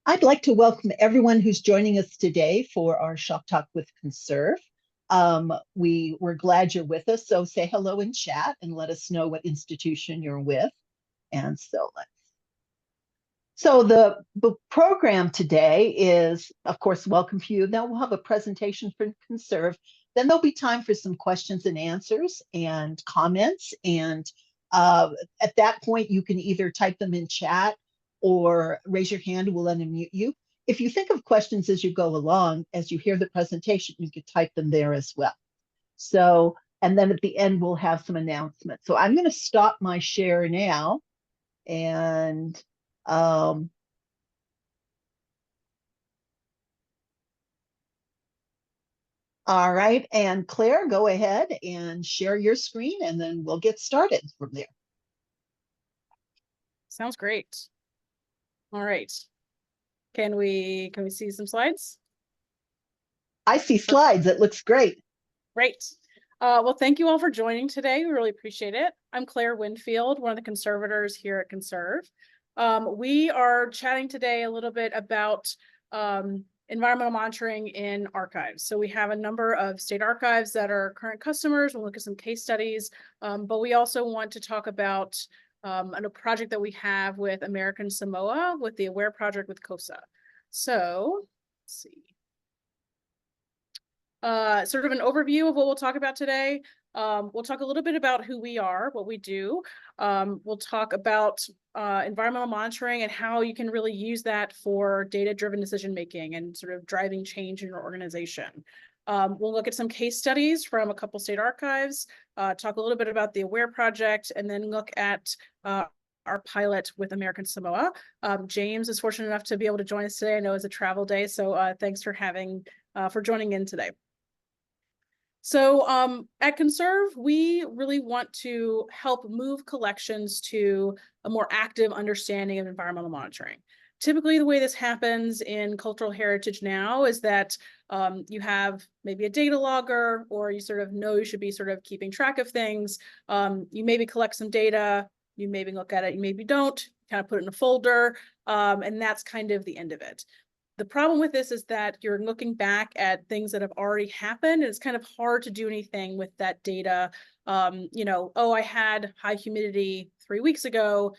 I'd like to welcome everyone who's joining us today for our Shop Talk with Conserv. We're glad you're with us, so say hello in chat and let us know what institution you're with. And so the program today is, of course, welcome for you. Now we'll have a presentation from Conserv. Then there'll be time for some questions and answers and comments. And at that point, you can either type them in chat or raise your hand. We'll unmute you. If you think of questions as you go along, as you hear the presentation, you could type them there as well. So, and then at the end, we'll have some announcements. So I'm going to stop my share now. And all right, and Claire, go ahead and share your screen, and then we'll get started from there. Sounds great. All right. Can we see some slides? I see slides. It looks great. Great. Well, thank you all for joining today. We really appreciate it. I'm Claire Winfield, one of the conservators here at Conserv. We are chatting today a little bit about environmental monitoring in archives. So we have a number of state archives that are current customers. We'll look at some case studies, but we also want to talk about a project that we have with American Samoa with the AWARE project with CoSA. So let's see. Sort of an overview of what we'll talk about today. We'll talk a little bit about who we are, what we do. We'll talk about environmental monitoring and how you can really use that for data-driven decision-making and sort of driving change in your organization. We'll look at some case studies from a couple state archives, talk a little bit about the AWARE project, and then look at our pilot with American Samoa. James is fortunate enough to be able to join us today. I know it's a travel day, so thanks for joining in today. So at Conserv, we really want to help move collections to a more active understanding of environmental monitoring. Typically, the way this happens in cultural heritage now is that you have maybe a data logger, or you sort of know you should be sort of keeping track of things. You maybe collect some data, you maybe look at it, you maybe don't, kind of put it in a folder, and that's kind of the end of it. The problem with this is that you're looking back at things that have already happened, and it's kind of hard to do anything with that data. You know, oh, I had high humidity 3 weeks ago.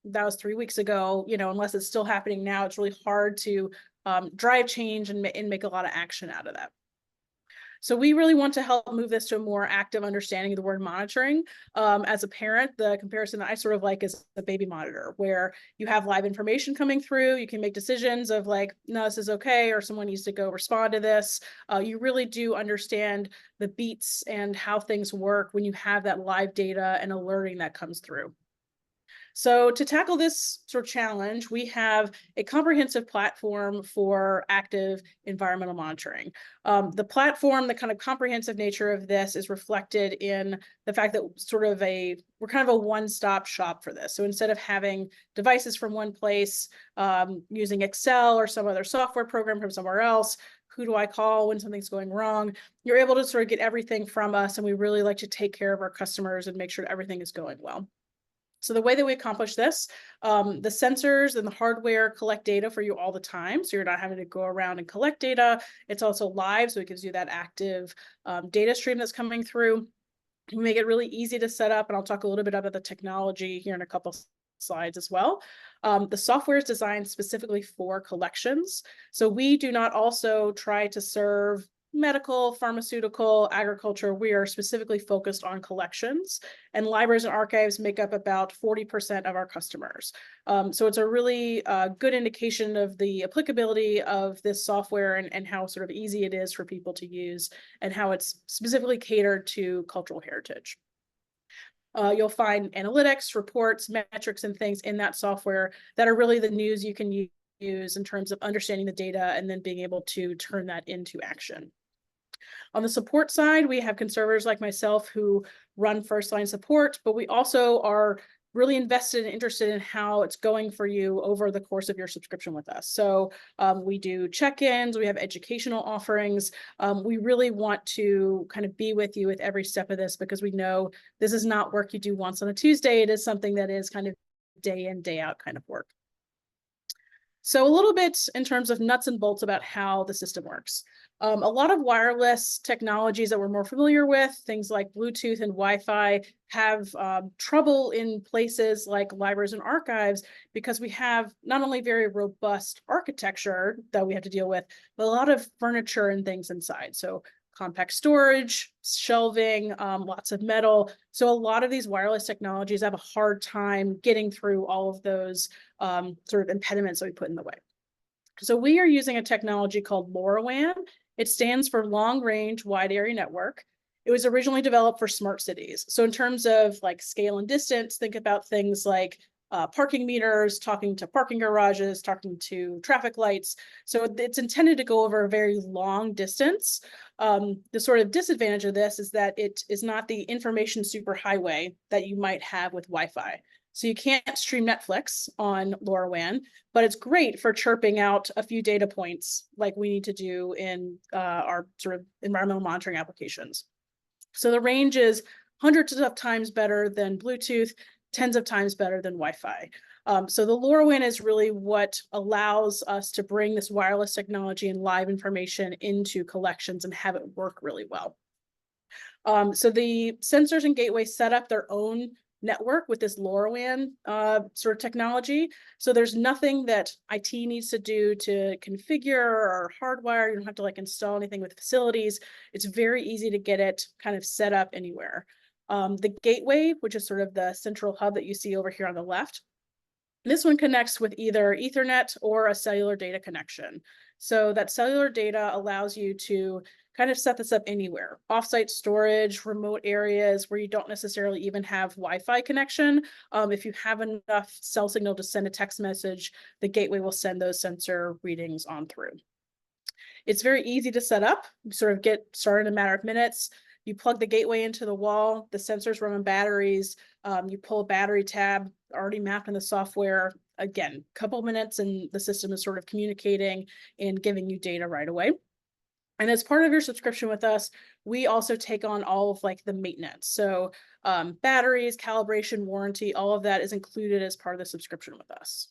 That was 3 weeks ago. You know, unless it's still happening now, it's really hard to drive change and make a lot of action out of that. So we really want to help move this to a more active understanding of the word monitoring. As a parent, the comparison that I sort of like is a baby monitor, where you have live information coming through. You can make decisions of like, no, this is okay, or someone needs to go respond to this. You really do understand the beats and how things work when you have that live data and alerting that comes through. So to tackle this sort of challenge, we have a comprehensive platform for active environmental monitoring. The platform, the kind of comprehensive nature of this is reflected in the fact that we're kind of a one-stop shop for this. So instead of having devices from one place, using Excel or some other software program from somewhere else, who do I call when something's going wrong? You're able to sort of get everything from us, and we really like to take care of our customers and make sure that everything is going well. So the way that we accomplish this, the sensors and the hardware collect data for you all the time. So you're not having to go around and collect data. It's also live, so it gives you that active data stream that's coming through. We make it really easy to set up, and I'll talk a little bit about the technology here in a couple slides as well. The software is designed specifically for collections. So we do not also try to serve medical, pharmaceutical, agriculture. We are specifically focused on collections, and libraries and archives make up about 40% of our customers. So it's a really good indication of the applicability of this software and how sort of easy it is for people to use, and how it's specifically catered to cultural heritage. You'll find analytics, reports, metrics, and things in that software that are really the news you can use in terms of understanding the data and then being able to turn that into action. On the support side, we have conservators like myself who run first-line support, but we also are really invested and interested in how it's going for you over the course of your subscription with us. So we do check-ins, we have educational offerings. We really want to kind of be with you with every step of this, because we know this is not work you do once on a Tuesday. It is something that is kind of day in, day out kind of work. So a little bit in terms of nuts and bolts about how the system works. A lot of wireless technologies that we're more familiar with, things like Bluetooth and Wi-Fi, have trouble in places like libraries and archives because we have not only very robust architecture that we have to deal with, but a lot of furniture and things inside. So compact storage, shelving, lots of metal. So a lot of these wireless technologies have a hard time getting through all of those sort of impediments that we put in the way. So we are using a technology called LoRaWAN. It stands for Long Range Wide Area Network. It was originally developed for smart cities. So in terms of like scale and distance, think about things like parking meters, talking to parking garages, talking to traffic lights. So it's intended to go over a very long distance. The sort of disadvantage of this is that it is not the information superhighway that you might have with Wi-Fi. So you can't stream Netflix on LoRaWAN, but it's great for chirping out a few data points like we need to do in our sort of environmental monitoring applications. So the range is hundreds of times better than Bluetooth, tens of times better than Wi-Fi. So the LoRaWAN is really what allows us to bring this wireless technology and live information into collections and have it work really well. So the sensors and gateways set up their own network with this LoRaWAN sort of technology. So there's nothing that IT needs to do to configure or hardwire. You don't have to like install anything with facilities. It's very easy to get it kind of set up anywhere. The gateway, which is sort of the central hub that you see over here on the left, this one connects with either Ethernet or a cellular data connection. So that cellular data allows you to kind of set this up anywhere, offsite storage, remote areas where you don't necessarily even have Wi-Fi connection. If you have enough cell signal to send a text message, the gateway will send those sensor readings on through. It's very easy to set up, you sort of get started in a matter of minutes. You plug the gateway into the wall, the sensors run on batteries, you pull a battery tab already mapped in the software. Again, a couple minutes and the system is sort of communicating and giving you data right away. And as part of your subscription with us, we also take on all of like the maintenance. So batteries, calibration, warranty, all of that is included as part of the subscription with us.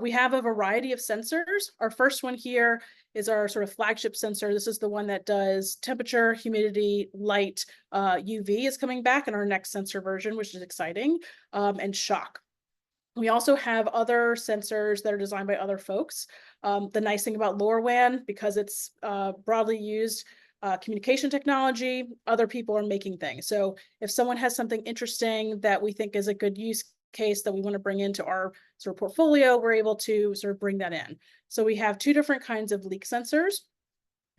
We have a variety of sensors. Our first one here is our sort of flagship sensor. This is the one that does temperature, humidity, light, UV is coming back in our next sensor version, which is exciting, and shock. We also have other sensors that are designed by other folks. The nice thing about LoRaWAN, because it's broadly used communication technology, other people are making things. So if someone has something interesting that we think is a good use case that we want to bring into our sort of portfolio, we're able to sort of bring that in. So we have two different kinds of leak sensors.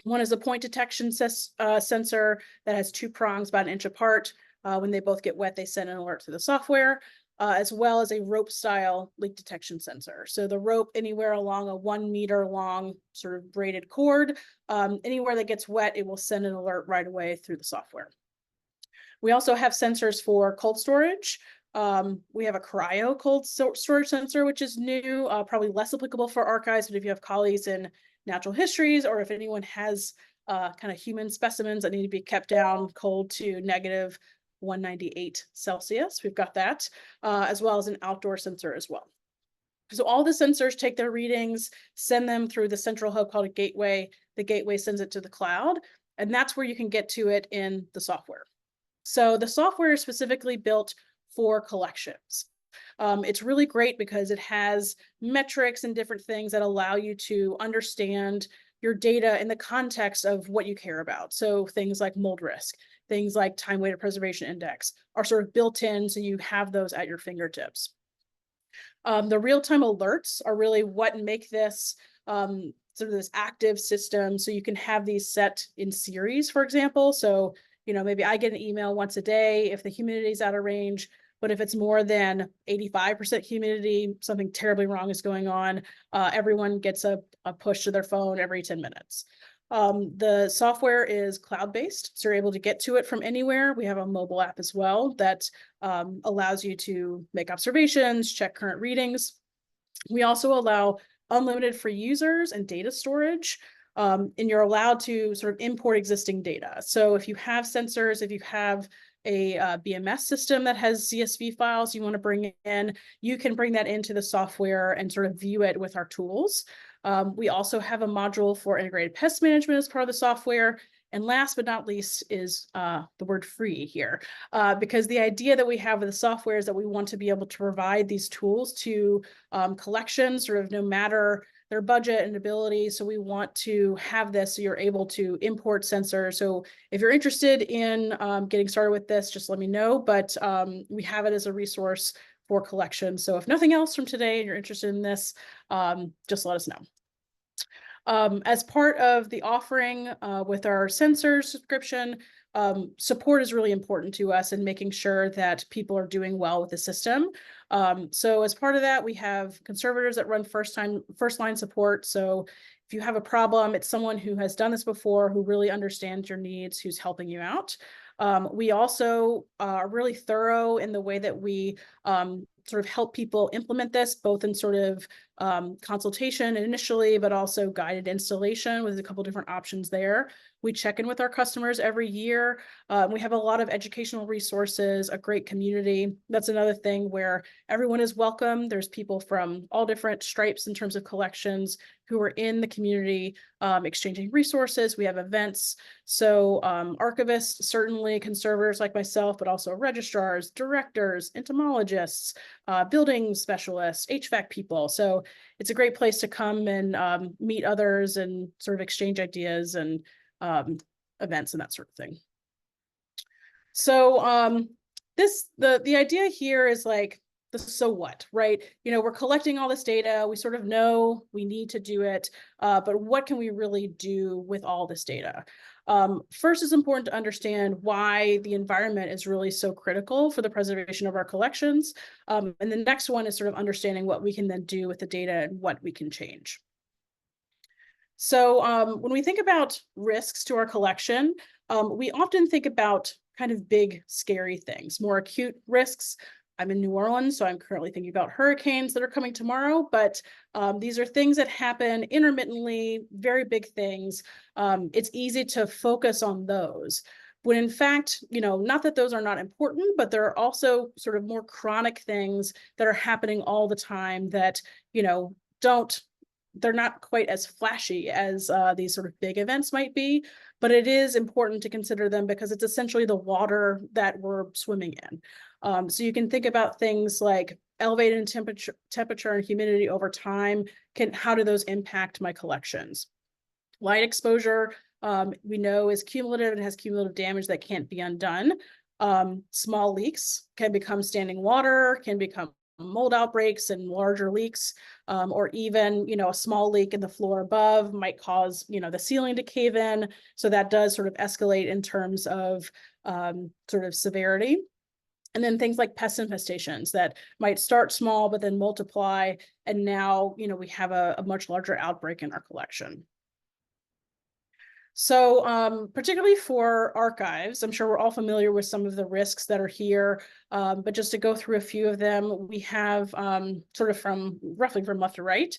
One is a point detection sensor that has two prongs about an inch apart. When they both get wet, they send an alert to the software. As well as a rope style leak detection sensor. So the rope anywhere along a 1 meter long sort of braided cord, anywhere that gets wet, it will send an alert right away through the software. We also have sensors for cold storage. We have a cryo cold storage sensor, which is new, probably less applicable for archives, but if you have colleagues in natural histories, or if anyone has kind of human specimens that need to be kept down cold to negative 198 Celsius. We've got that, as well as an outdoor sensor as well. So all the sensors take their readings, send them through the central hub called a gateway. The gateway sends it to the cloud, and that's where you can get to it in the software. So the software is specifically built for collections. It's really great because it has metrics and different things that allow you to understand your data in the context of what you care about. So things like mold risk, things like time weighted preservation index are sort of built in, so you have those at your fingertips. The real-time alerts are really what make this sort of this active system. So you can have these set in series, for example. So, you know, maybe I get an email once a day if the humidity is out of range, but if it's more than 85% humidity, something terribly wrong is going on. Everyone gets a push to their phone every 10 minutes. The software is cloud-based, so you're able to get to it from anywhere. We have a mobile app as well that allows you to make observations, check current readings. We also allow unlimited free users and data storage, and you're allowed to sort of import existing data. So if you have sensors, if you have a BMS system that has CSV files you want to bring in, you can bring that into the software and sort of view it with our tools. We also have a module for integrated pest management as part of the software. And last but not least is the word free here, because the idea that we have with the software is that we want to be able to provide these tools to collections, sort of no matter their budget and ability. So we want to have this so you're able to import sensors. So if you're interested in getting started with this, just let me know. But we have it as a resource for collection. So if nothing else from today and you're interested in this, just let us know. As part of the offering with our sensor subscription, support is really important to us in making sure that people are doing well with the system. So as part of that, we have conservators that run first line support. So if you have a problem, it's someone who has done this before, who really understands your needs, who's helping you out. We also are really thorough in the way that we sort of help people implement this, both in sort of consultation initially, but also guided installation with a couple different options there. We check in with our customers every year. We have a lot of educational resources, a great community. That's another thing where everyone is welcome. There's people from all different stripes in terms of collections who are in the community exchanging resources. We have events. So archivists, certainly conservators like myself, but also registrars, directors, entomologists, building specialists, HVAC people. So it's a great place to come and meet others and sort of exchange ideas and events and that sort of thing. So the idea here is like the so what, right? You know, we're collecting all this data. We sort of know we need to do it, but what can we really do with all this data? First, it's important to understand why the environment is really so critical for the preservation of our collections. And the next one is sort of understanding what we can then do with the data and what we can change. So when we think about risks to our collection, we often think about kind of big, scary things, more acute risks. I'm in New Orleans, so I'm currently thinking about hurricanes that are coming tomorrow, but these are things that happen intermittently, very big things. It's easy to focus on those. When in fact, you know, not that those are not important, but there are also sort of more chronic things that are happening all the time that, you know, they're not quite as flashy as these sort of big events might be, but it is important to consider them because it's essentially the water that we're swimming in. So you can think about things like elevated temperature and humidity over time. How do those impact my collections? Light exposure, we know is cumulative and has cumulative damage that can't be undone. Small leaks can become standing water, can become mold outbreaks and larger leaks, or even, you know, a small leak in the floor above might cause, you know, the ceiling to cave in. So that does sort of escalate in terms of sort of severity. And then things like pest infestations that might start small, but then multiply. And now, you know, we have a much larger outbreak in our collection. So particularly for archives, I'm sure we're all familiar with some of the risks that are here, but just to go through a few of them, we have sort of roughly from left to right,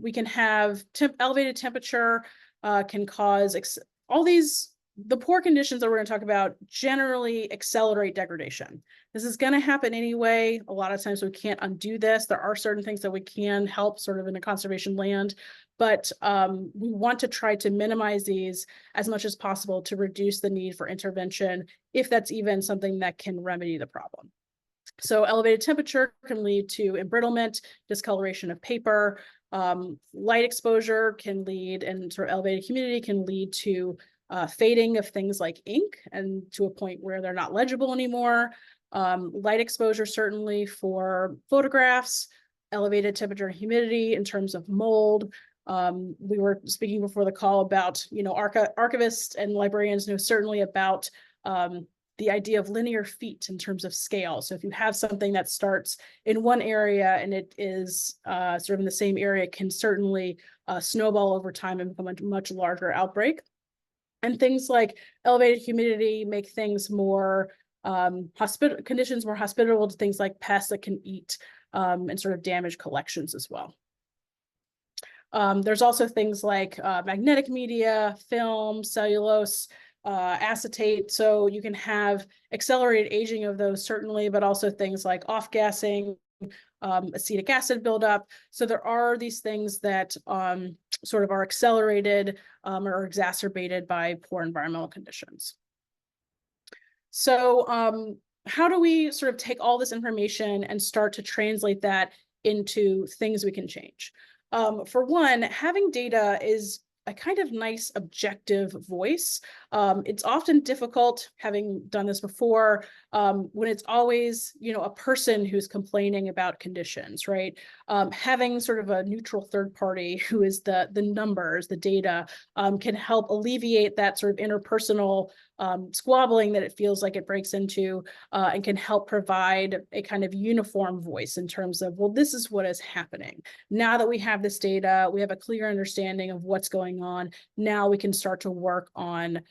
we can have elevated temperature can cause all these, the poor conditions that we're going to talk about generally accelerate degradation. This is going to happen anyway. A lot of times we can't undo this. There are certain things that we can help sort of in a conservation land, but we want to try to minimize these as much as possible to reduce the need for intervention, if that's even something that can remedy the problem. So elevated temperature can lead to embrittlement, discoloration of paper. Light exposure can lead, and sort of elevated humidity can lead to fading of things like ink, and to a point where they're not legible anymore. Light exposure certainly for photographs, elevated temperature and humidity in terms of mold. We were speaking before the call about, you know, archivists and librarians know certainly about the idea of linear feet in terms of scale. So if you have something that starts in one area and it is sort of in the same area, it can certainly snowball over time and become a much larger outbreak. And things like elevated humidity make things more conditions more hospitable to things like pests that can eat and sort of damage collections as well. There's also things like magnetic media, film, cellulose. acetate. So you can have accelerated aging of those certainly, but also things like off-gassing, acetic acid buildup. So there are these things that sort of are accelerated or exacerbated by poor environmental conditions. So how do we sort of take all this information and start to translate that into things we can change? For one, having data is a kind of nice objective voice. It's often difficult, having done this before, when it's always, a person who's complaining about conditions, right? Having sort of a neutral third party who is the numbers, the data, can help alleviate that sort of interpersonal squabbling that it feels like it breaks into, and can help provide a kind of uniform voice in terms of, well, this is what is happening. Now that we have this data, we have a clear understanding of what's going on. Now we can start to work on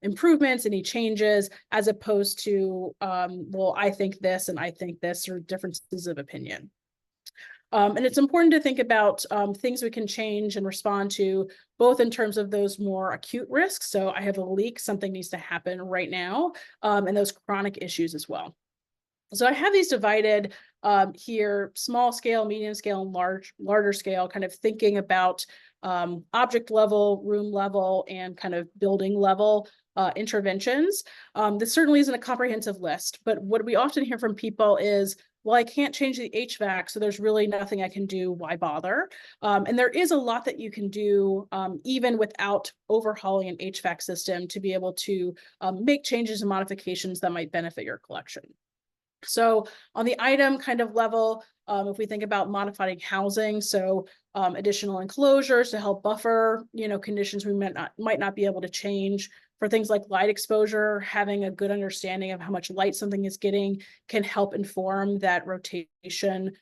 improvements, any changes, as opposed to, well, I think this and I think this, or differences of opinion. And it's important to think about things we can change and respond to, both in terms of those more acute risks. So I have a leak, something needs to happen right now, and those chronic issues as well. So I have these divided here: small scale, medium scale, and larger scale, kind of thinking about object level, room level, and kind of building level interventions. This certainly isn't a comprehensive list, but what we often hear from people is, well, I can't change the HVAC, so there's really nothing I can do. Why bother? And there is a lot that you can do, even without overhauling an HVAC system, to be able to make changes and modifications that might benefit your collection. So on the item kind of level, if we think about modifying housing, so additional enclosures to help buffer, conditions we might not be able to change. For things like light exposure, having a good understanding of how much light something is getting can help inform that rotation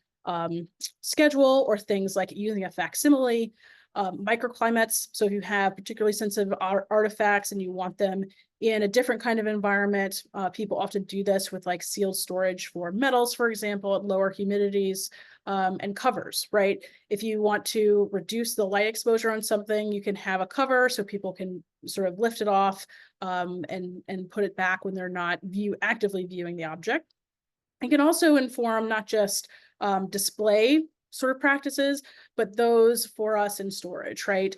schedule, or things like using a facsimile. Microclimates, so if you have particularly sensitive artifacts and you want them in a different kind of environment, people often do this with like sealed storage for metals, for example, at lower humidities, and covers, right? If you want to reduce the light exposure on something, you can have a cover so people can sort of lift it off and put it back when they're not actively viewing the object. It can also inform not just display sort of practices, but those for us in storage, right?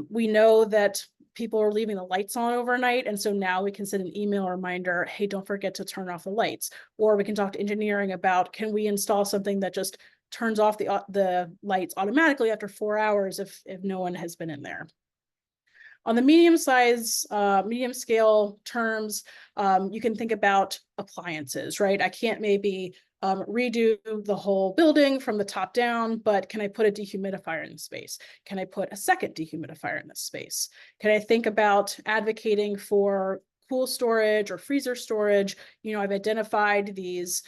We know that people are leaving the lights on overnight, and so now we can send an email reminder, hey, don't forget to turn off the lights. Or we can talk to engineering about, can we install something that just turns off the lights automatically after 4 hours if no one has been in there. On the medium scale terms, you can think about appliances, right? I can't maybe redo the whole building from the top down, but can I put a dehumidifier in the space? Can I put a second dehumidifier in this space? Can I think about advocating for cool storage or freezer storage? I've identified these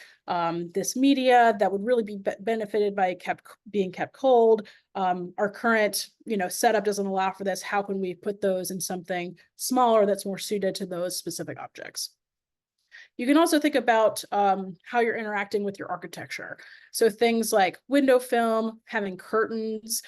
this media that would really be benefited by being kept cold. Our current setup doesn't allow for this. How can we put those in something smaller that's more suited to those specific objects? You can also think about how you're interacting with your architecture. So things like window film, having curtains.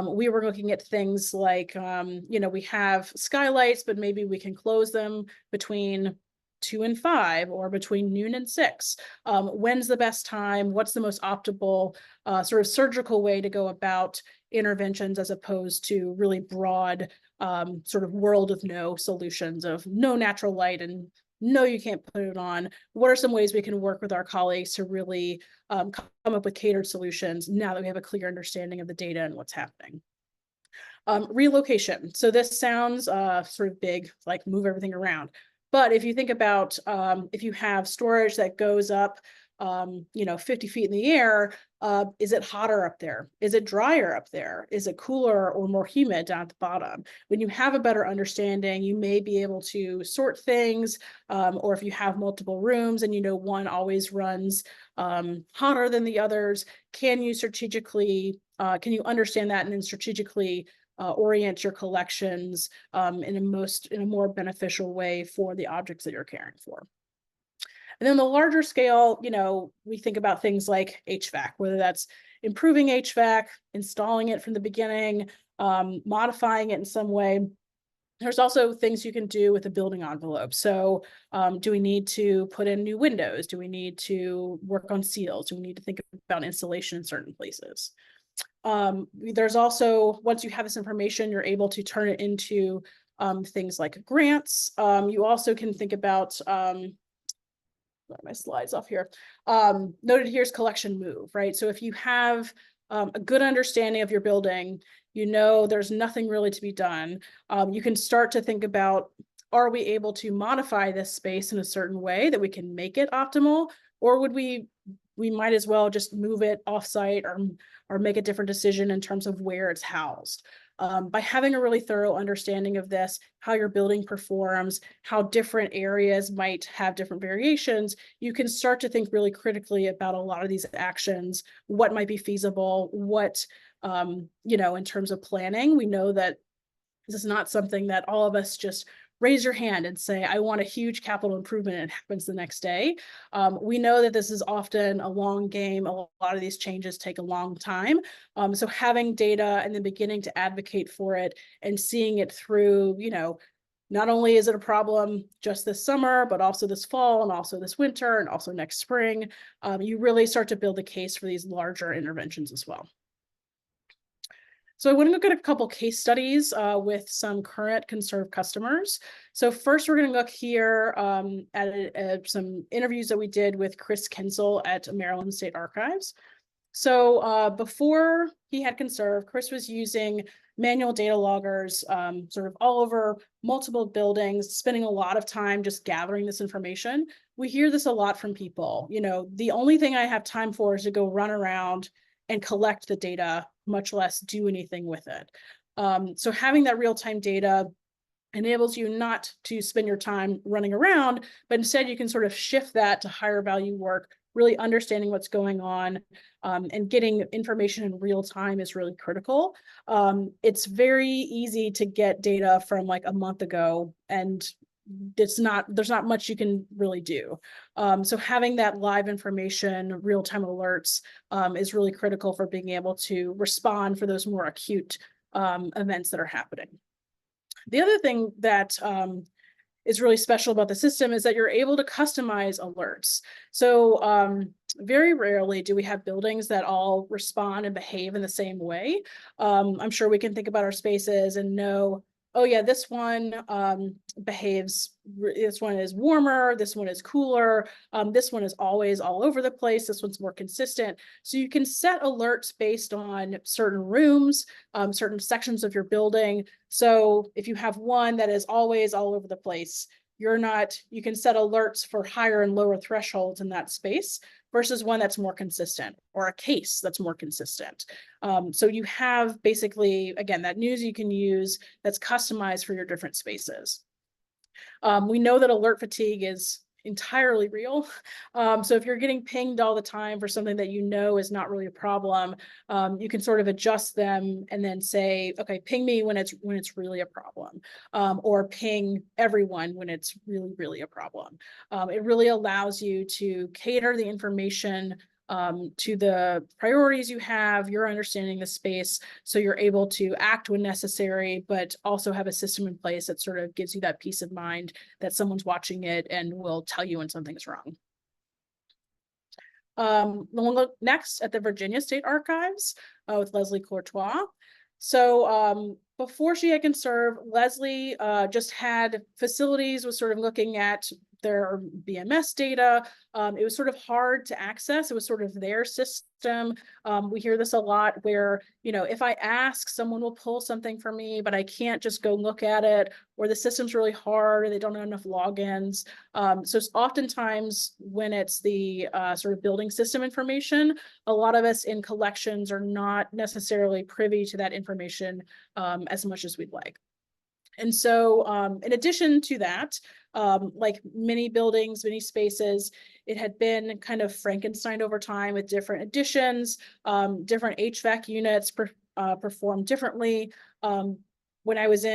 We were looking at things like, we have skylights, but maybe we can close them between 2 and 5 or between noon and 6. When's the best time? What's the most optimal sort of surgical way to go about interventions, as opposed to really broad sort of world of no solutions of no natural light and no, you can't put it on. What are some ways we can work with our colleagues to really come up with catered solutions now that we have a clear understanding of the data and what's happening? Relocation. So this sounds sort of big, like move everything around. But if you think about if you have storage that goes up 50 feet in the air, is it hotter up there? Is it drier up there? Is it cooler or more humid down at the bottom? When you have a better understanding, you may be able to sort things, or if you have multiple rooms and one always runs hotter than the others, can you understand that and then strategically orient your collections in a more beneficial way for the objects that you're caring for? And then the larger scale, we think about things like HVAC, whether that's improving HVAC, installing it from the beginning, modifying it in some way. There's also things you can do with a building envelope. So do we need to put in new windows? Do we need to work on seals? Do we need to think about insulation in certain places? There's also, once you have this information, you're able to turn it into things like grants. You also can think about, my slides off here. Noted here is collection move, right? So if you have a good understanding of your building, you know there's nothing really to be done. You can start to think about, are we able to modify this space in a certain way that we can make it optimal, or would we might as well just move it offsite or make a different decision in terms of where it's housed. By having a really thorough understanding of this, how your building performs, how different areas might have different variations, you can start to think really critically about a lot of these actions, what might be feasible, what, in terms of planning. We know that this is not something that all of us just raise your hand and say, I want a huge capital improvement, and it happens the next day. We know that this is often a long game. A lot of these changes take a long time. So having data and then beginning to advocate for it and seeing it through, not only is it a problem just this summer, but also this fall and also this winter and also next spring, you really start to build a case for these larger interventions as well. So I want to look at a couple case studies with some current Conserv customers. So first, we're going to look here at some interviews that we did with Chris Kinsel at Maryland State Archives. So before he had Conserv, Chris was using manual data loggers sort of all over multiple buildings, spending a lot of time just gathering this information. We hear this a lot from people. The only thing I have time for is to go run around and collect the data, much less do anything with it. So having that real-time data enables you not to spend your time running around, but instead you can sort of shift that to higher value work, really understanding what's going on, and getting information in real time is really critical. It's very easy to get data from like a month ago, and there's not much you can really do. So having that live information, real-time alerts is really critical for being able to respond for those more acute events that are happening. The other thing that is really special about the system is that you're able to customize alerts. So very rarely do we have buildings that all respond and behave in the same way. I'm sure we can think about our spaces and know, oh yeah, this one behaves, this one is warmer, this one is cooler, this one is always all over the place, this one's more consistent. So you can set alerts based on certain rooms, certain sections of your building. So if you have one that is always all over the place, you can set alerts for higher and lower thresholds in that space versus one that's more consistent, or a case that's more consistent. So you have basically, again, that news you can use that's customized for your different spaces. We know that alert fatigue is entirely real. So if you're getting pinged all the time for something that is not really a problem, you can sort of adjust them and then say, okay, ping me when it's really a problem, or ping everyone when it's really, really a problem. It really allows you to cater the information to the priorities you have, you're understanding the space, so you're able to act when necessary, but also have a system in place that sort of gives you that peace of mind that someone's watching it and will tell you when something's wrong. We'll look next at the Virginia State Archives with Leslie Courtois. So before she had Conserv, Leslie just had facilities, was sort of looking at their BMS data. It was sort of hard to access. It was sort of their system. We hear this a lot where, if I ask, someone will pull something for me, but I can't just go look at it, or the system's really hard, or they don't have enough logins. So it's oftentimes when it's the sort of building system information, a lot of us in collections are not necessarily privy to that information as much as we'd like. And so in addition to that, like many buildings, many spaces, it had been kind of Frankenstein over time with different additions, different HVAC units perform differently. when I was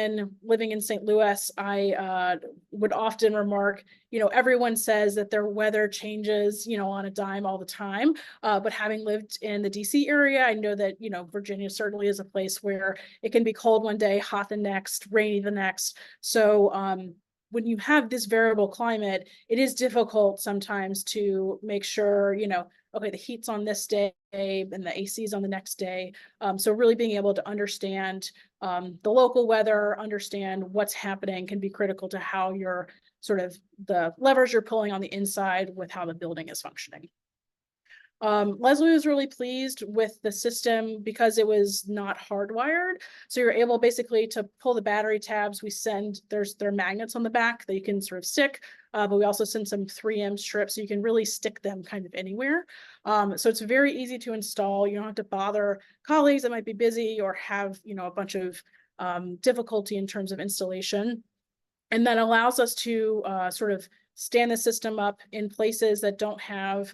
living in St. Louis, I would often remark, everyone says that their weather changes, on a dime all the time. But having lived in the DC area, I know that, Virginia certainly is a place where it can be cold one day, hot the next, rainy the next. So when you have this variable climate, it is difficult sometimes to make sure, okay, the heat's on this day and the AC is on the next day. So really being able to understand the local weather, understand what's happening can be critical to how you're sort of the levers you're pulling on the inside with how the building is functioning. Leslie was really pleased with the system because it was not hardwired. So you're able basically to pull the battery tabs. There are magnets on the back that you can sort of stick, but we also send some 3M strips so you can really stick them kind of anywhere. So it's very easy to install. You don't have to bother colleagues that might be busy or have, a bunch of difficulty in terms of installation. And that allows us to sort of stand the system up in places that don't have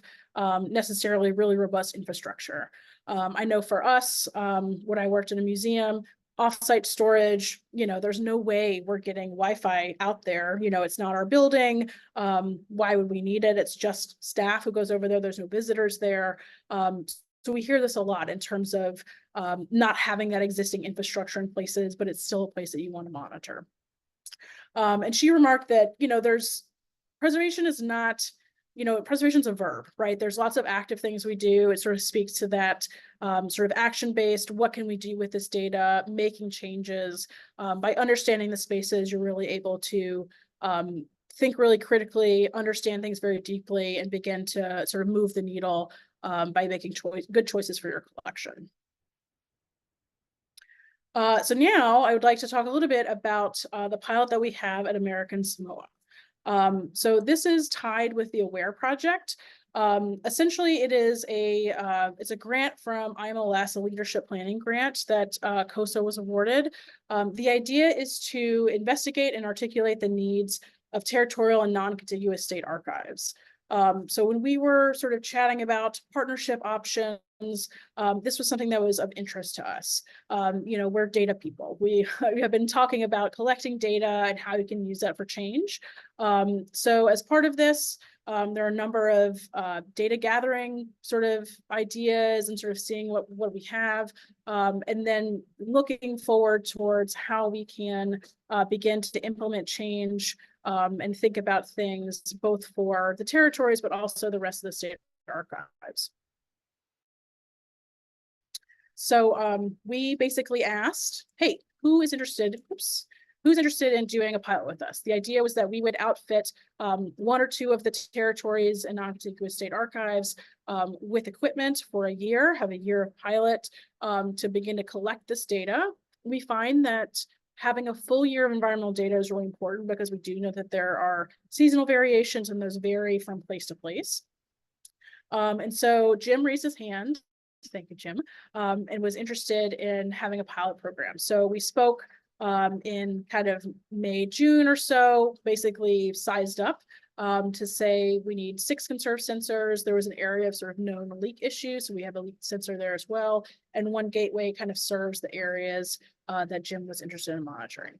necessarily really robust infrastructure. I know for us, when I worked in a museum, offsite storage, there's no way we're getting Wi-Fi out there. It's not our building. Why would we need it? It's just staff who goes over there. There's no visitors there. So we hear this a lot in terms of not having that existing infrastructure in places, but it's still a place that you want to monitor. And she remarked that, preservation is not, preservation's a verb, right? There's lots of active things we do. It sort of speaks to that sort of action-based, what can we do with this data, making changes. By understanding the spaces, you're really able to think really critically, understand things very deeply, and begin to sort of move the needle by making good choices for your collection. So now I would like to talk a little bit about the pilot that we have at American Samoa. So this is tied with the AWARE project. Essentially, it's a grant from IMLS, a leadership planning grant that CoSA was awarded. The idea is to investigate and articulate the needs of territorial and non-contiguous state archives. So when we were sort of chatting about partnership options, this was something that was of interest to us. We're data people. We have been talking about collecting data and how you can use that for change. So as part of this, there are a number of data gathering sort of ideas and sort of seeing what we have, and then looking forward towards how we can begin to implement change and think about things both for the territories, but also the rest of the state archives. So we basically asked, hey, who's interested in doing a pilot with us? The idea was that we would outfit one or two of the territories and non-contiguous state archives with equipment for a year, have a year of pilot to begin to collect this data. We find that having a full year of environmental data is really important because we do know that there are seasonal variations and those vary from place to place. And so Jim raised his hand, thank you, Jim, and was interested in having a pilot program. So we spoke in kind of May, June or so, basically sized up to say we need 6 Conserv sensors. There was an area of sort of known leak issues, so we have a leak sensor there as well. And one gateway kind of serves the areas that Jim was interested in monitoring.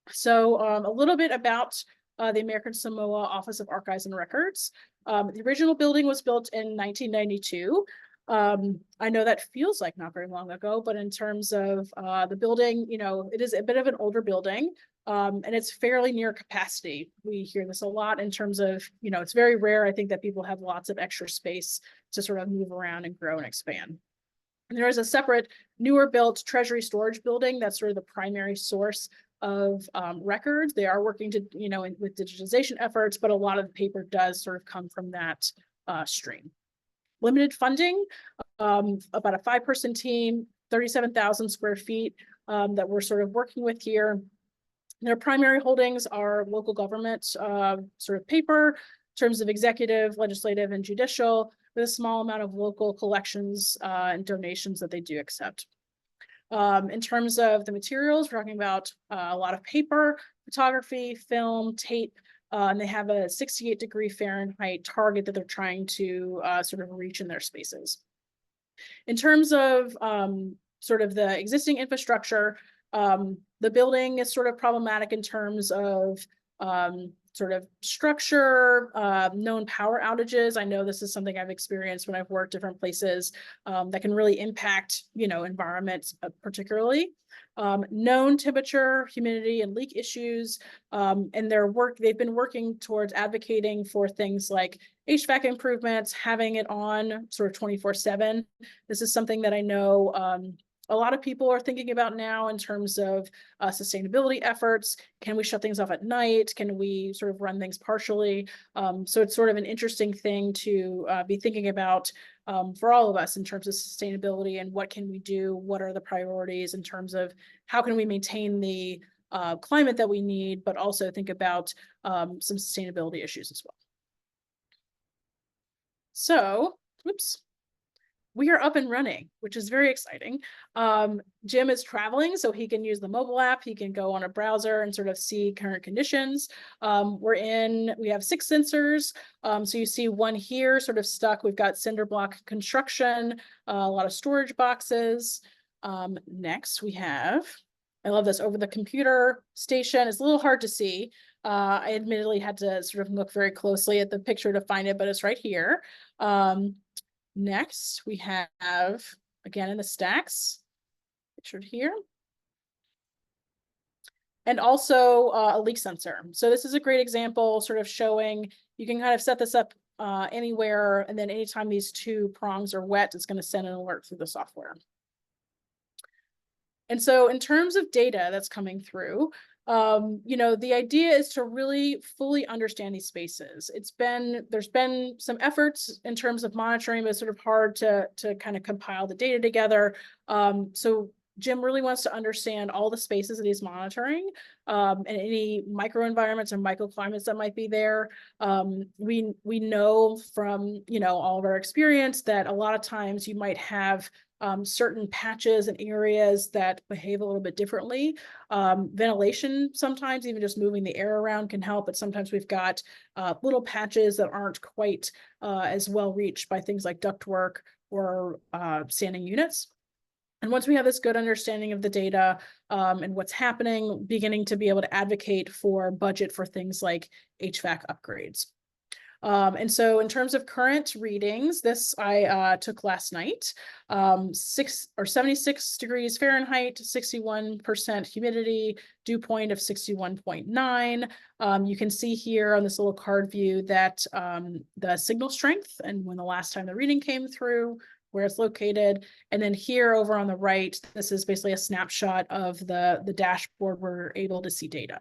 So a little bit about the American Samoa Office of Archives and Records. The original building was built in 1992. I know that feels like not very long ago, but in terms of the building, it is a bit of an older building, and it's fairly near capacity. We hear this a lot in terms of, it's very rare, I think, that people have lots of extra space to sort of move around and grow and expand. And there is a separate, newer built treasury storage building that's sort of the primary source of records. They are working to, with digitization efforts, but a lot of the paper does sort of come from that stream. Limited funding, about a 5-person team, 37,000 square feet that we're sort of working with here. Their primary holdings are local government sort of paper in terms of executive, legislative, and judicial, with a small amount of local collections and donations that they do accept. In terms of the materials, we're talking about a lot of paper, photography, film, tape, and they have a 68-degree Fahrenheit target that they're trying to sort of reach in their spaces. In terms of sort of the existing infrastructure, The building is sort of problematic in terms of sort of structure, known power outages. I know this is something I've experienced when I've worked different places that can really impact, environments particularly. Known temperature, humidity, and leak issues. And they've been working towards advocating for things like HVAC improvements, having it on sort of 24/7. This is something that I know a lot of people are thinking about now in terms of sustainability efforts. Can we shut things off at night? Can we sort of run things partially? So it's sort of an interesting thing to be thinking about for all of us in terms of sustainability and what can we do? What are the priorities in terms of how can we maintain the climate that we need, but also think about some sustainability issues as well. So, oops. We are up and running, which is very exciting. Jim is traveling, so he can use the mobile app. He can go on a browser and sort of see current conditions. We have 6 sensors. So you see one here sort of stuck. We've got cinder block construction, a lot of storage boxes. Next we have, I love this, over the computer station. It's a little hard to see. I admittedly had to sort of look very closely at the picture to find it, but it's right here. Next, we have, again, in the stacks, pictured here. And also a leak sensor. So this is a great example sort of showing, you can kind of set this up anywhere, and then anytime these 2 prongs are wet, it's going to send an alert through the software. And so in terms of data that's coming through, the idea is to really fully understand these spaces. There's been some efforts in terms of monitoring, but it's sort of hard to kind of compile the data together. So Jim really wants to understand all the spaces that he's monitoring, and any microenvironments or microclimates that might be there. We know from all of our experience that a lot of times you might have certain patches and areas that behave a little bit differently. Ventilation, sometimes even just moving the air around can help, but sometimes we've got little patches that aren't quite as well reached by things like ductwork or standing units. And once we have this good understanding of the data and what's happening, beginning to be able to advocate for budget for things like HVAC upgrades. And so in terms of current readings, this I took last night, 76 degrees Fahrenheit, 61% humidity, dew point of 61.9. You can see here on this little card view that the signal strength and when the last time the reading came through, where it's located. And then here over on the right, this is basically a snapshot of the dashboard where we're able to see data.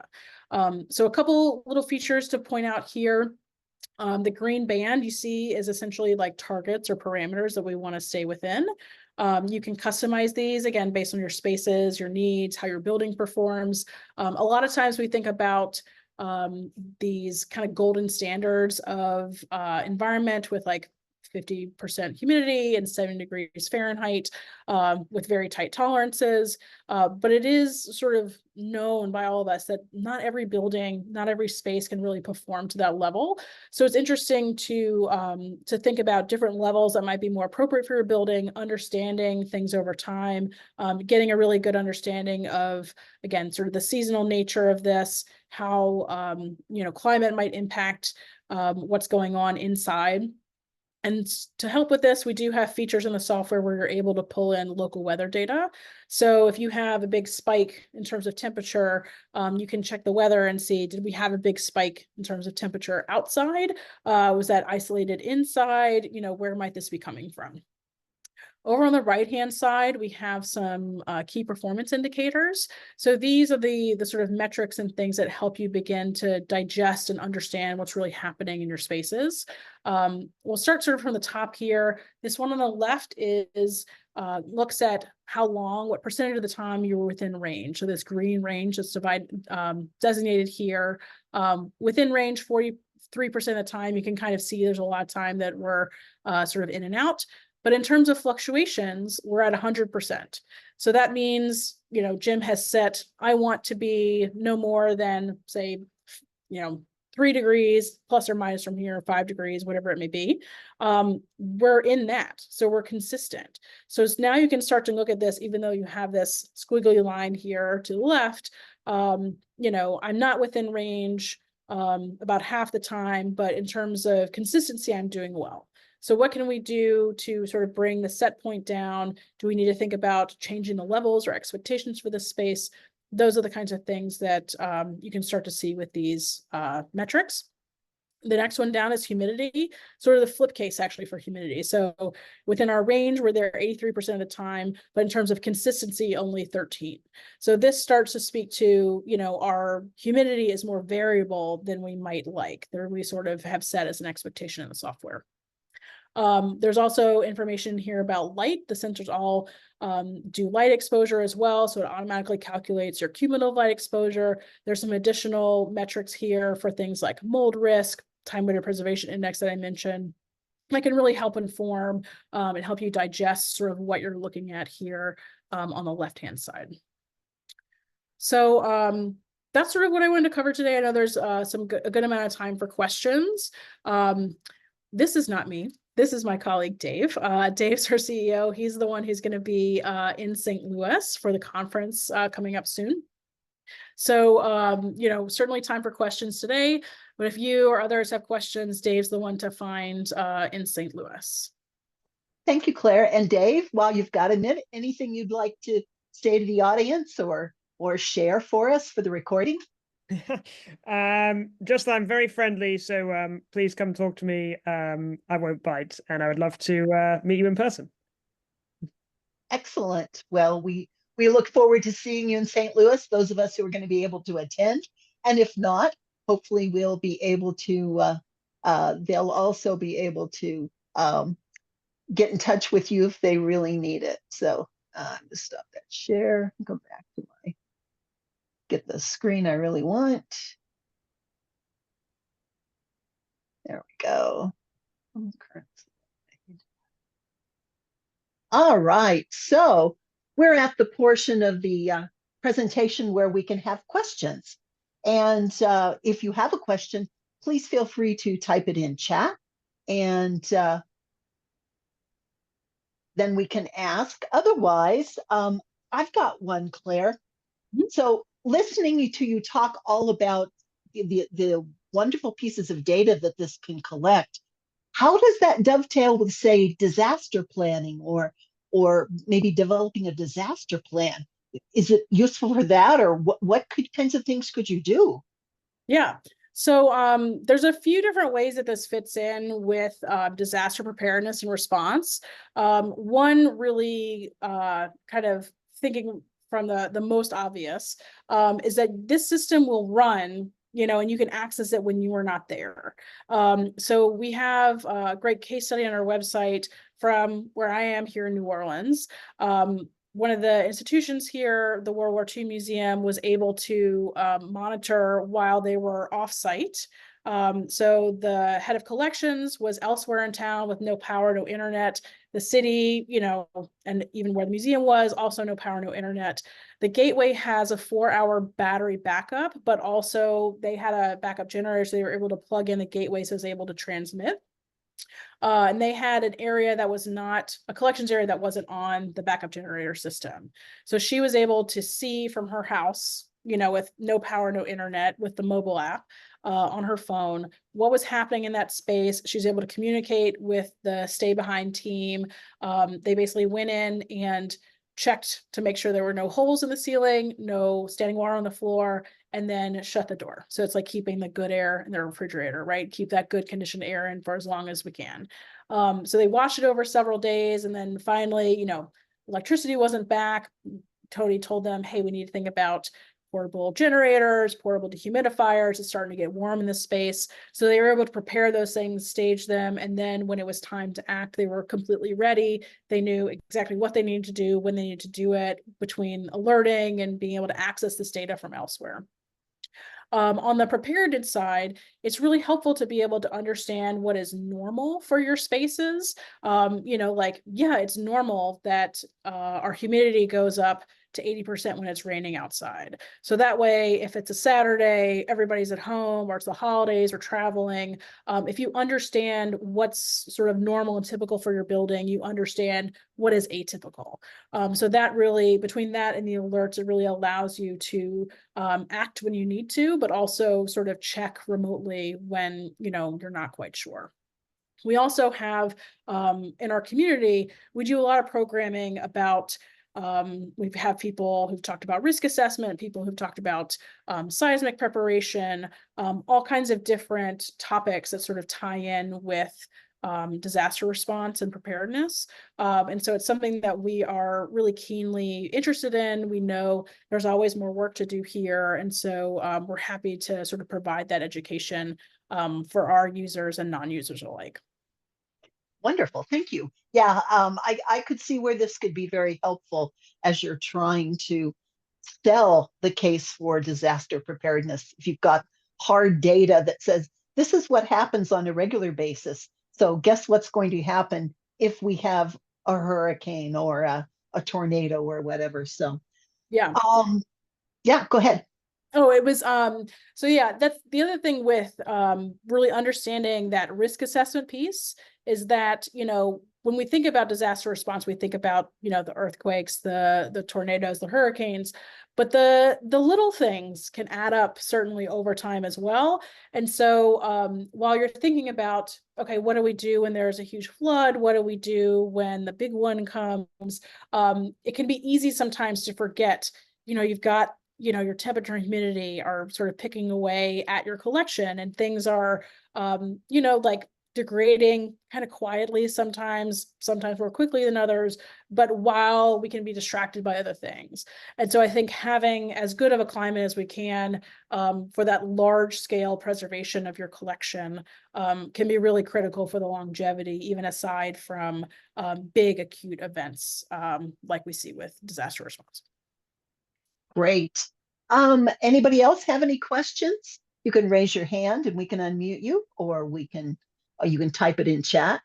So a couple little features to point out here. The green band you see is essentially like targets or parameters that we want to stay within. You can customize these again based on your spaces, your needs, how your building performs. A lot of times we think about these kind of golden standards of environment with like 50% humidity and 7 degrees Fahrenheit with very tight tolerances. But it is sort of known by all of us that not every building, not every space can really perform to that level. So it's interesting to think about different levels that might be more appropriate for your building, understanding things over time, getting a really good understanding of, again, sort of the seasonal nature of this, how, climate might impact what's going on inside. And to help with this, we do have features in the software where you're able to pull in local weather data. So if you have a big spike in terms of temperature, you can check the weather and see, did we have a big spike in terms of temperature outside? Was that isolated inside? Where might this be coming from? Over on the right-hand side, we have some key performance indicators. So these are the sort of metrics and things that help you begin to digest and understand what's really happening in your spaces. We'll start sort of from the top here. This one on the left looks at what percentage of the time you were within range. So this green range is designated here. Within range, 43% of the time, you can kind of see there's a lot of time that we're sort of in and out. But in terms of fluctuations, we're at 100%. So that means, Jim has set, I want to be no more than, say, 3 degrees plus or minus from here, 5 degrees, whatever it may be. We're in that. So we're consistent. So now you can start to look at this, even though you have this squiggly line here to the left, you know, I'm not within range about half the time, but in terms of consistency, I'm doing well. So what can we do to sort of bring the set point down? Do we need to think about changing the levels or expectations for this space? Those are the kinds of things that you can start to see with these metrics. The next one down is humidity, sort of the flip case actually for humidity. So within our range, we're there 83% of the time, but in terms of consistency, only 13. So this starts to speak to, you know, our humidity is more variable than we might like, that we sort of have set as an expectation in the software. There's also information here about light. The sensors all do light exposure as well. So it automatically calculates your cumulative light exposure. There's some additional metrics here for things like mold risk, time winter preservation index that I mentioned. That can really help inform and help you digest sort of what you're looking at here on the left-hand side. So that's sort of what I wanted to cover today. I know there's a good amount of time for questions. This is not me. This is my colleague, Dave. Dave's our CEO. He's the one who's going to be in St. Louis for the conference coming up soon. So, you know, certainly time for questions today, but if you or others have questions, Dave's the one to find in St. Louis. Thank you, Claire. And Dave, while you've got a minute, anything you'd like to say to the audience or share for us for the recording? Just that I'm very friendly, so please come talk to me. I won't bite, and I would love to meet you in person. Excellent. Well, we look forward to seeing you in St. Louis, those of us who are going to be able to attend. And if not, hopefully we'll be able to, they'll also be able to get in touch with you if they really need it. So just stop that share, go back to my, get the screen I really want. There we go. All right, so we're at the portion of the presentation where we can have questions. And if you have a question, please feel free to type it in chat and then we can ask. Otherwise, I've got one, Claire. So listening to you talk all about the wonderful pieces of data that this can collect, how does that dovetail with, say, disaster planning or maybe developing a disaster plan? Is it useful for that, or what kinds of things could you do? Yeah. So there's a few different ways that this fits in with disaster preparedness and response. One really kind of thinking from the most obvious is that this system will run, you know, and you can access it when you are not there. So we have a great case study on our website from where I am here in New Orleans. One of the institutions here, the World War II Museum, was able to monitor while they were off-site. So the head of collections was elsewhere in town with no power, no internet. The city, you know, and even where the museum was, also no power, no internet. The gateway has a 4-hour battery backup, but also they had a backup generator, so they were able to plug in the gateway, so it was able to transmit. And they had an area that was not a collections area that wasn't on the backup generator system. So she was able to see from her house, you know, with no power, no internet, with the mobile app on her phone, what was happening in that space. She's able to communicate with the stay behind team. They basically went in and checked to make sure there were no holes in the ceiling, no standing water on the floor, and then shut the door. So it's like keeping the good air in the refrigerator, right? Keep that good conditioned air in for as long as we can. So they watched it over several days, and then finally, you know, electricity wasn't back. Tony told them, hey, we need to think about portable generators, portable dehumidifiers. It's starting to get warm in this space. So they were able to prepare those things, stage them, and then when it was time to act, they were completely ready. They knew exactly what they needed to do, when they needed to do it, between alerting and being able to access this data from elsewhere. On the preparedness side, it's really helpful to be able to understand what is normal for your spaces. You know, like, yeah, it's normal that our humidity goes up to 80% when it's raining outside. So that way, if it's a Saturday, everybody's at home, or it's the holidays or traveling, if you understand what's sort of normal and typical for your building, you understand what is atypical. So that really, between that and the alerts, it really allows you to act when you need to, but also sort of check remotely when, you know, you're not quite sure. We also have in our community, we do a lot of programming about we have people who've talked about risk assessment, people who've talked about seismic preparation, all kinds of different topics that sort of tie in with disaster response and preparedness. And so it's something that we are really keenly interested in. We know there's always more work to do here. And so we're happy to sort of provide that education for our users and non-users alike. Wonderful, thank you. Yeah, I could see where this could be very helpful as you're trying to sell the case for disaster preparedness. If you've got hard data that says, this is what happens on a regular basis. So guess what's going to happen if we have a hurricane or a tornado or whatever. So yeah, yeah, go ahead. Oh, it was so yeah, that's the other thing with really understanding that risk assessment piece is that, you know, when we think about disaster response, we think about, you know, the earthquakes, the tornadoes, the hurricanes, but the little things can add up certainly over time as well. And so while you're thinking about, okay, what do we do when there's a huge flood? What do we do when the big one comes? It can be easy sometimes to forget, you know, you've got, you know, your temperature and humidity are sort of picking away at your collection, and things are, you know, like degrading kind of quietly sometimes more quickly than others, but while we can be distracted by other things. And so I think having as good of a climate as we can for that large scale preservation of your collection can be really critical for the longevity, even aside from big acute events like we see with disaster response. Great. Anybody else have any questions? You can raise your hand and we can unmute you, or you can type it in chat.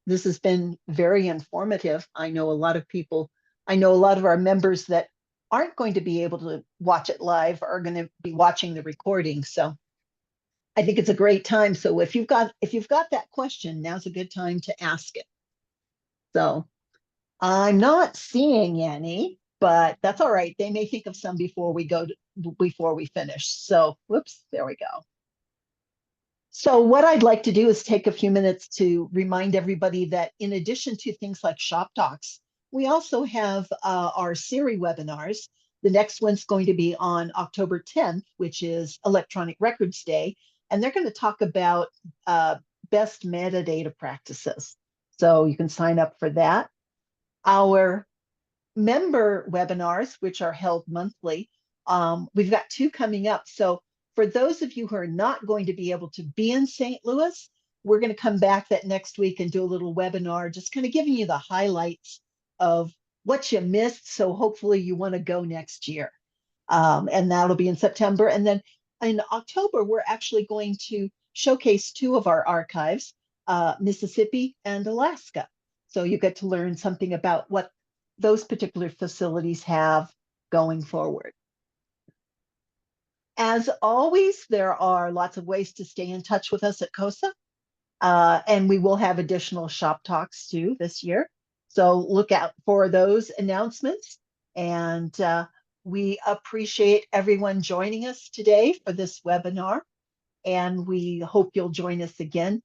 This has been very informative. I know a lot of our members that aren't going to be able to watch it live are going to be watching the recording. So I think it's a great time. So if you've got that question, now's a good time to ask it. So I'm not seeing any, but that's all right. They may think of some before we finish. So, whoops, there we go. So what I'd like to do is take a few minutes to remind everybody that in addition to things like Shop Talks, we also have our Siri webinars. The next one's going to be on October 10th, which is Electronic Records Day, and they're going to talk about best metadata practices. So you can sign up for that. Our member webinars, which are held monthly, we've got 2 coming up. So for those of you who are not going to be able to be in St. Louis, we're going to come back that next week and do a little webinar, just kind of giving you the highlights of what you missed. So hopefully you want to go next year. And that'll be in September. And then in October, we're actually going to showcase 2 of our archives, Mississippi and Alaska. So you get to learn something about what those particular facilities have going forward. As always, there are lots of ways to stay in touch with us at CoSA, and we will have additional shop talks too this year. So look out for those announcements, and we appreciate everyone joining us today for this webinar, and we hope you'll join us again.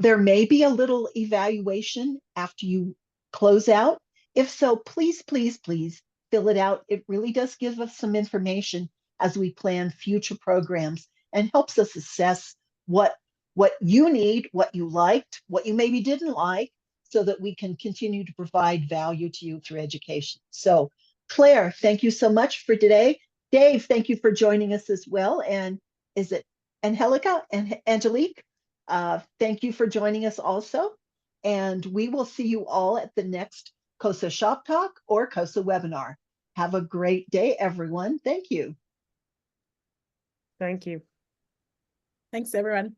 There may be a little evaluation after you close out. If so, please, please, please fill it out. It really does give us some information as we plan future programs and helps us assess what you need, what you liked, what you maybe didn't like, so that we can continue to provide value to you through education. So Claire, thank you so much for today. Dave, thank you for joining us as well. And is it Angelica and Angelique? Thank you for joining us also. And we will see you all at the next CoSA Shop Talk or CoSA webinar. Have a great day, everyone. Thank you. Thank you. Thanks, everyone.